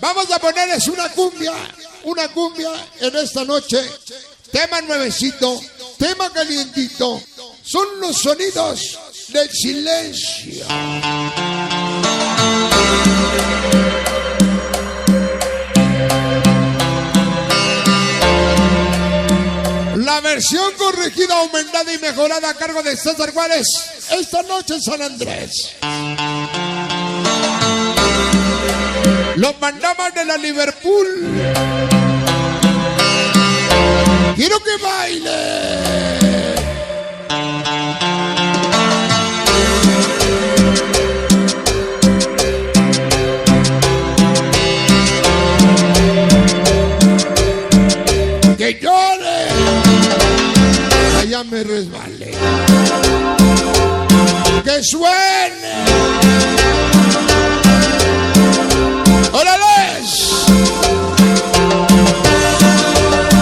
Vamos a ponerles una cumbia en esta noche. Tema nuevecito, tema calientito. Son los sonidos del silencio. La versión corregida, aumentada y mejorada a cargo de César Juárez. Esta noche en San Andrés. Los mandamos de la Liverpool. Quiero que baile. Que llore. Allá me resbalé. Que suene. ¡Órales!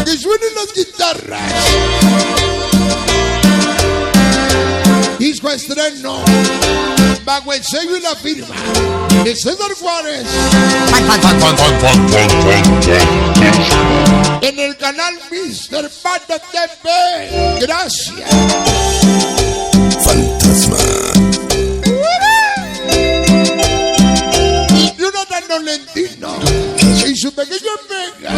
Que suenen las guitarras. Disco estreno bajo el sello y la firma de César Juárez en el canal Mr. Pata TV. Gracias. Fantasma. Jonathan Nolentino y su pequeña Mega.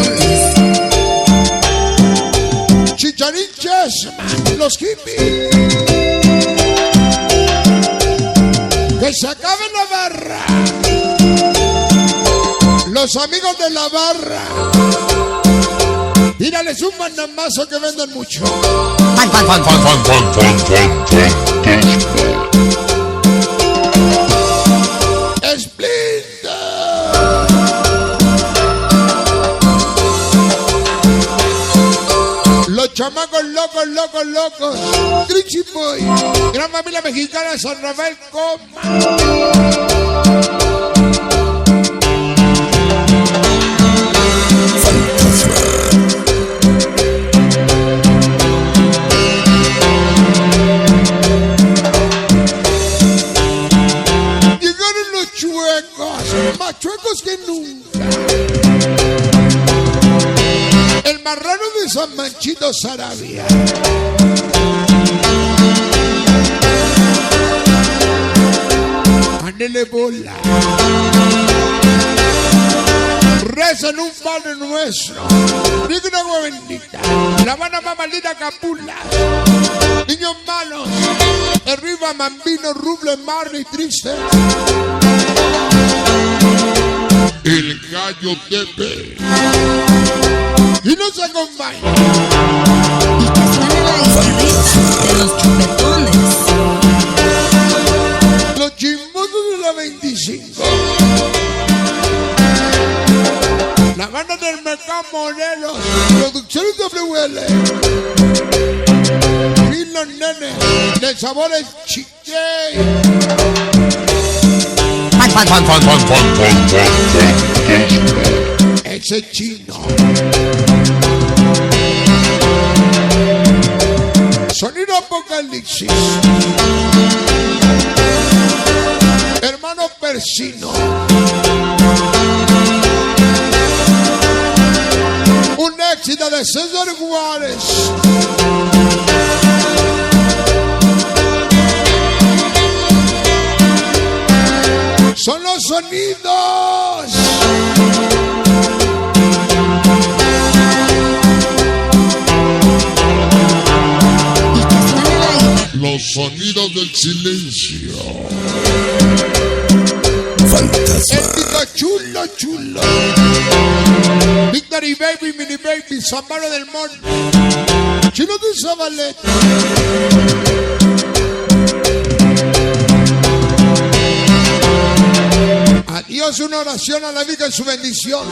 Chicharín Chessman, los hippies. Que se acabe la barra. Los amigos de la barra. Tírales un mandamazo que venden mucho. Los chamacos locos. Trixie Boy. Gran familia mexicana, San Rafael Coma. Llegaron los chuecos, más chuecos que nunca. El marrano de San Manchito, Sarabia. Ándele bola. Rezan un Padre Nuestro. Digna agua bendita. La Habana más maldita Capula. Niños malos. Arriba Mambino, Ruble, Marley, Triste. El Gallo TV. Y no se acompaña. De los chupetones. Los chismosos de la 25. La banda del Mercado Morelos. Producciones WL. Y los nenes de sabores chique. Ese chino. Sonido Apocalipsis. Hermano Persino. Un éxito de César Juárez. Son los sonidos. Los sonidos del silencio. Fantasma. Épico chulo. Victory Baby, Mini Baby, Zamaro del Monte. Chino de Zabaleta. Adiós, una oración a la Virgen en su bendición.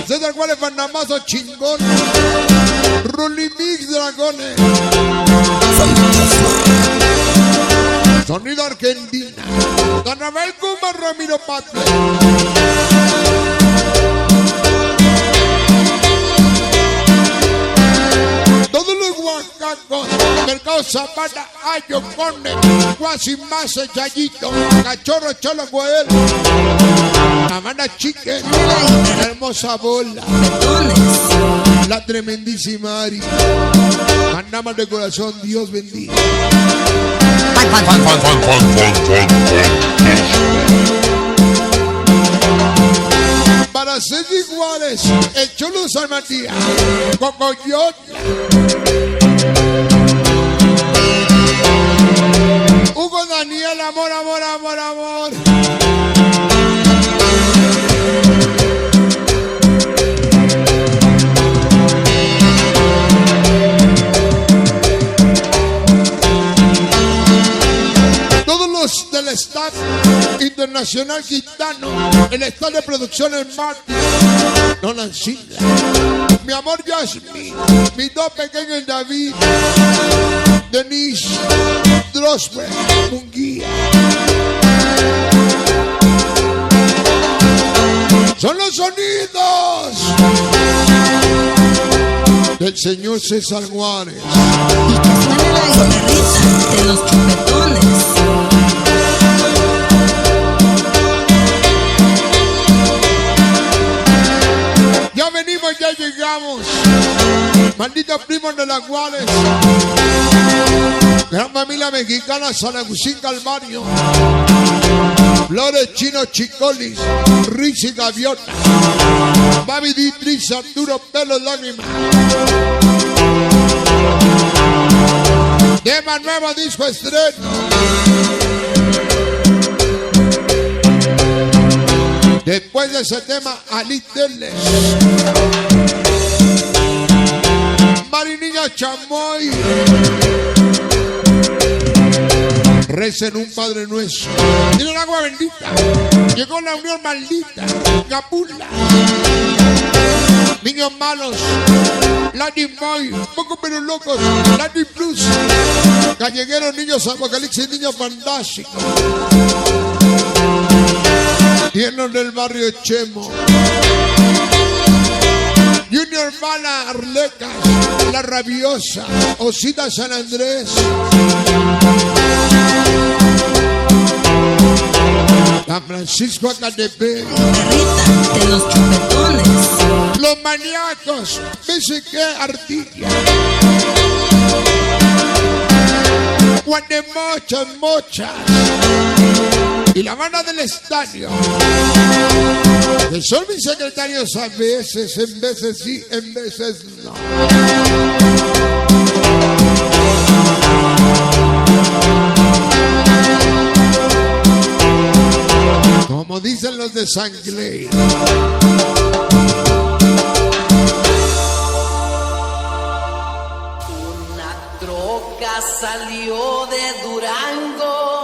César Juárez, Fanamazo, chingón. Ruli Mix, Dragones. Sonido Argentina. Don Abel Cumba, Ramiro Patre. Todos los huacacos. Mercado Sabana, Ayo, Conde, Guasimase, Chayito, Cachorro, Cholo, Guael, Sabana, Chique, la hermosa Bola, la tremendísima Ari. Andamos de corazón, Dios bendiga. Para ser iguales, el Cholo San Matías, Cocoyotla, Hugo Daniel, amor, amor, amor, amor. Del staff internacional gitano, el staff de producciones Martín, no Nancila, mi amor Yasmin, mis dos pequeños David, Denise, Drosper, Munguía. Son los sonidos del señor César Juárez. Y que suene la guitarrita de los chupetones. Ya venimos, ya llegamos. Malditos primos de las Guales. Gran familia mexicana, San Agustín Calvario. Flores, Chino, Chicolis, Riz y Gaviota. Babi Ditris, Arturo, Pelo, Lágrima. Tema nuevo, disco estreno. Después de ese tema, Ali Teles, Marinilla Chamoy, recen un Padre Nuestro. Tiene el agua bendita. Llegó la unión maldita. Capula. Niños malos. Latin Boy. Poco pero locos. Latin Plus. Callegueros, niños apocalipsis, niños fantásticos. Tiernos del barrio Chemo. Junior Bala Arleca, La Rabiosa, Osita San Andrés. San Francisco Acatepec. De los chupetones. Los maníacos, BCK Artilla. Guatemochas, mochas. Y la banda del estadio. Que son mis secretarios a veces, en veces sí, en veces no. Como dicen los de San Clay. Una troca salió de Durango